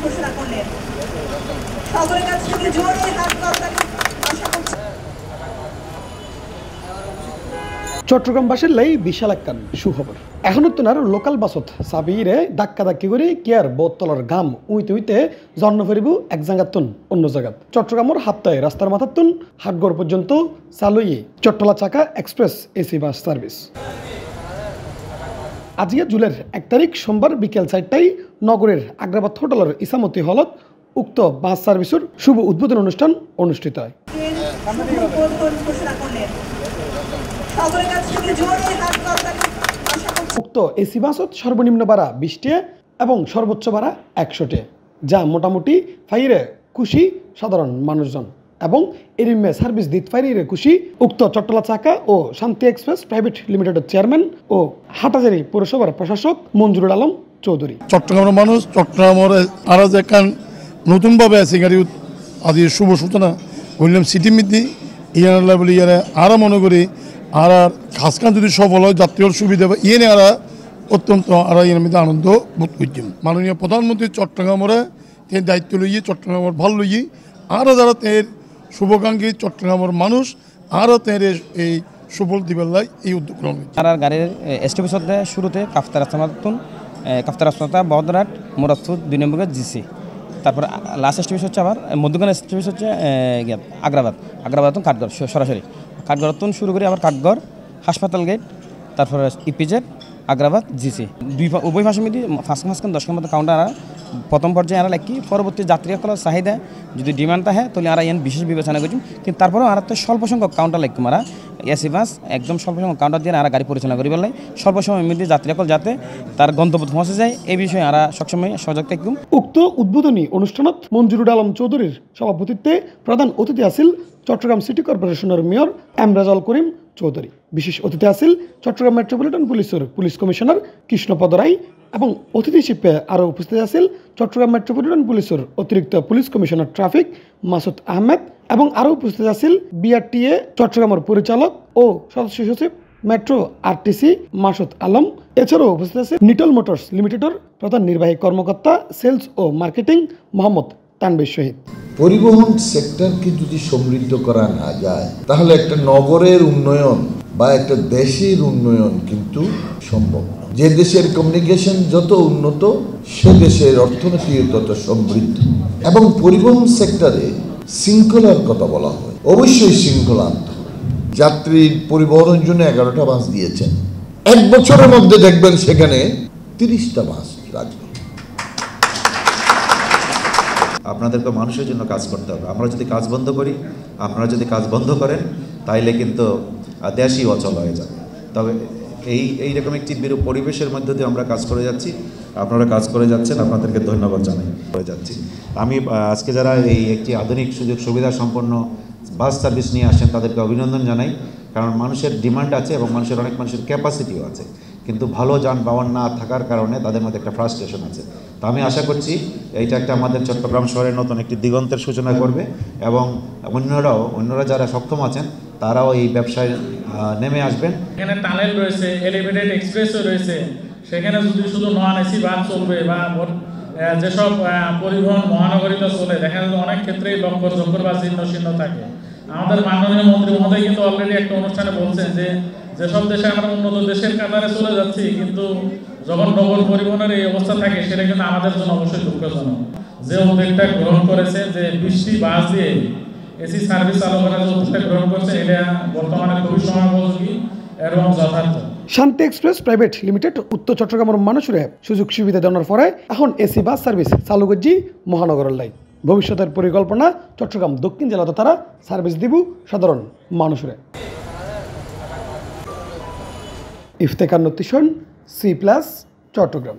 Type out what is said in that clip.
ঘোষণা করলেন। সকলের কাছ থেকে জোরে হাত করতালি আশা করছি। চট্টগ্রামবাসীর লাই বিশাল একখান সুখবর। এখনো তোনার লোকাল বাসত চাবিরে ধাক্কা ধাক্কি করে কিয়ার বোতলার গাম উইতে উইতে জন্ম ফেরিব এক জায়গাত তুন অন্য জায়গাত। চট্টগ্রামের হাপ্তায় রাস্তার মাথার তুন হাটগড় পর্যন্ত চালুই চট্টলা চাকা এক্সপ্রেস এসি বাস সার্ভিস। আজকে জুলাইয়ের 1 তারিখ সোমবার বিকেল 4টায় নগরের আগ্রাবাদ হোটেলের ইসামতি হলত উক্ত বাস সার্ভিসের শুভ উদ্বোধন অনুষ্ঠান অনুষ্ঠিত হয়। উক্ত এসি বাসত সর্বনিম্ন ভাড়া 20 টাকা এবং সর্বোচ্চ ভাড়া 100 টাকা, যা মোটামুটি ফাইরে খুশি সাধারণ মানুষজন এবং এরিমে সার্ভিস দিত ফাইরে খুশি উক্ত চট্টলা চাকা ও শান্তি এক্সপ্রেস প্রাইভেট লিমিটেডের চেয়ারম্যান ও হাটাজারি পৌরসভার প্রশাসক মঞ্জুরুল আলম চৌধুরী। চট্টগ্রামের মানুষ চট্টগ্রামের আর যেখান নতুনভাবে আছে গাড়ি আদি শুভ সূচনা করলাম সিটি মিতি ইয়ার বলে ইয়ারা আর মনে করি আর খাসখান যদি সফল হয় যাত্রীর সুবিধা বা ইয়ে আর অত্যন্ত আর এর মধ্যে আনন্দ বোধ করছি। মাননীয় প্রধানমন্ত্রী চট্টগ্রামের তিনি দায়িত্ব লইয়ে চট্টগ্রামের ভাল লইয়ে আরও যারা তের শুভাকাঙ্ক্ষী চট্টগ্রামের মানুষ আরও তের এই সফল দিবার লাই এই উদ্যোগ গ্রহণ করছে। আর গাড়ির এসটিপিসদ শুরুতে কাফতা রাস্তা বহদরাট মুরাদপুর 2 নম্বর জিসি, তারপর লাস্ট এসটিপিস হচ্ছে আবার মধ্যখানে এসটিপিস হচ্ছে আগ্রাবাদ কাঠগড় সরাসরি কাঠগড় শুরু করে আবার কাঠগড় হাসপাতাল গেট, তারপর ইপিজেড আগ্রাবাদ জিসি উভয় ভাষা মিলি ফাঁসখান 10 মতো কাউন্টার প্রথম পর্যায়ে আর কি পরবর্তী যাত্রীসকলের চাহিদা যদি ডিমান্ড থাকে তাহলে আর ইয়ান বিশেষ বিবেচনা করছি, কিন্তু তারপরেও আর একটা স্বল্প সংখ্যক কাউন্টার লাগবে মারা এসি বাস একদম স্বল্প সংখ্যক কাউন্টার দিয়ে আর গাড়ি পরিচালনা করি পেলাই স্বল্প সময়ের মধ্যে যাত্রীসকল যাতে তার গন্তব্য পৌঁছে যায় এই বিষয়ে আর সবসময় সজাগ থাকুম। উক্ত উদ্বোধনী অনুষ্ঠানত মঞ্জুরুল আলম চৌধুরীর সভাপতিত্বে প্রধান অতিথি আসিল চট্টগ্রাম সিটি কর্পোরেশনের মেয়র এমরাজুল করিম চৌধুরী। বিশেষ অতিথি আসিল চট্টগ্রাম মেট্রোপলিটন পুলিশের পুলিশ কমিশনার কৃষ্ণপদ রায় এবং অতিথি শিল্পে আরও উপস্থিত আছেন চট্টগ্রাম মেট্রোপলিটন পুলিশের অতিরিক্ত police commissioner traffic Masud Ahmed এবং আরও উপস্থিত আছেন বিআরটিএ চট্টগ্রামের পরিচালক ও সদস্য সচিব মেট্রো আরটিসি মাসুদ আলম। এছাড়াও উপস্থিত আছে নিটল মোটরস লিমিটেডের প্রধান নির্বাহী কর্মকর্তা সেলস ও মার্কেটিং মোহাম্মদ তানভীর শহীদ। পরিবহন সেক্টরকে যদি সমৃদ্ধ করা না যায় তাহলে একটা নগরের উন্নয়ন বা একটা দেশের উন্নয়ন কিন্তু সম্ভব। যে দেশের কমিউনিকেশন যত উন্নত সে দেশের অর্থনীতি তত সমৃদ্ধ। এবং পরিবহন সেক্টরে শৃঙ্খলার কথা বলা হয়, অবশ্যই শৃঙ্খলা আনতে হবে। যাত্রীর পরিবহনের জন্য 11টা বাস দিয়েছেন, 1 বছরের মধ্যে দেখবেন সেখানে 30টা বাস রাখবেন। আপনাদেরকে মানুষের জন্য কাজ করতে হবে। আমরা যদি কাজ বন্ধ করি, আপনারা যদি কাজ বন্ধ করেন তাইলে কিন্তু দেশই অচল হয়ে যাবে। তবে এইরকম একটি বিরূপ পরিবেশের মধ্যে দিয়ে আমরা কাজ করে যাচ্ছি, আপনারা কাজ করে যাচ্ছেন, আপনাদেরকে ধন্যবাদ জানাই করে যাচ্ছি। আমি আজকে যারা এই একটি আধুনিক সুযোগ সুবিধা সম্পন্ন বাস সার্ভিস নিয়ে আসেন তাদেরকে অভিনন্দন জানাই, কারণ মানুষের ডিমান্ড আছে এবং অনেক মানুষের ক্যাপাসিটিও আছে, কিন্তু ভালো যানবাহন না থাকার কারণে তাদের মধ্যে একটা ফ্রাস্ট্রেশন আছে। তো আমি আশা করছি এইটা একটা আমাদের চট্টগ্রাম শহরের নতুন একটি দিগন্তের সূচনা করবে এবং অন্যরা যারা সক্ষম আছেন তারাও এই ব্যবসায় নেমে আসবেন। এখানে টানেল রয়েছে, এলিভেটেড এক্সপ্রেসও রয়েছে, সেখানে যদি শুধু নন এসি বাস চলবে বা যেসব পরিবহন মহানগরীতে চলে দেখা যায় অনেক ক্ষেত্রেই লক্কর বা ছিন্ন থাকে। আমাদের মাননীয় মন্ত্রী মহোদয় কিন্তু অলরেডি একটা অনুষ্ঠানে বলছেন যে যেসব দেশে আমরা উন্নত দেশের কাতারে চলে যাচ্ছি, কিন্তু যখন নগর পরিবহনের এই অবস্থা থাকে সেটা কিন্তু আমাদের জন্য অবশ্যই দুঃখজনক। যে উদ্যোগটা গ্রহণ করেছে যে 20টি বাস দিয়ে এসি সার্ভিস চালু করার যে উদ্যোগটা গ্রহণ করেছে এটা বর্তমানে খুবই সময়োপযোগী এবং যথার্থ। শান্তি এক্সপ্রেস প্রাইভেট লিমিটেড উত্তর চট্টগ্রামের মানুষের সুযোগ সুবিধা দেওয়ার পরে এখন এসি বাস সার্ভিস চালু করছি মহানগরের লাই। ভবিষ্যতের পরিকল্পনা চট্টগ্রাম দক্ষিণ জেলাতে তারা সার্ভিস দিব সাধারণ মানুষের। ইফতেখার নতিশন সি প্লাস চট্টগ্রাম।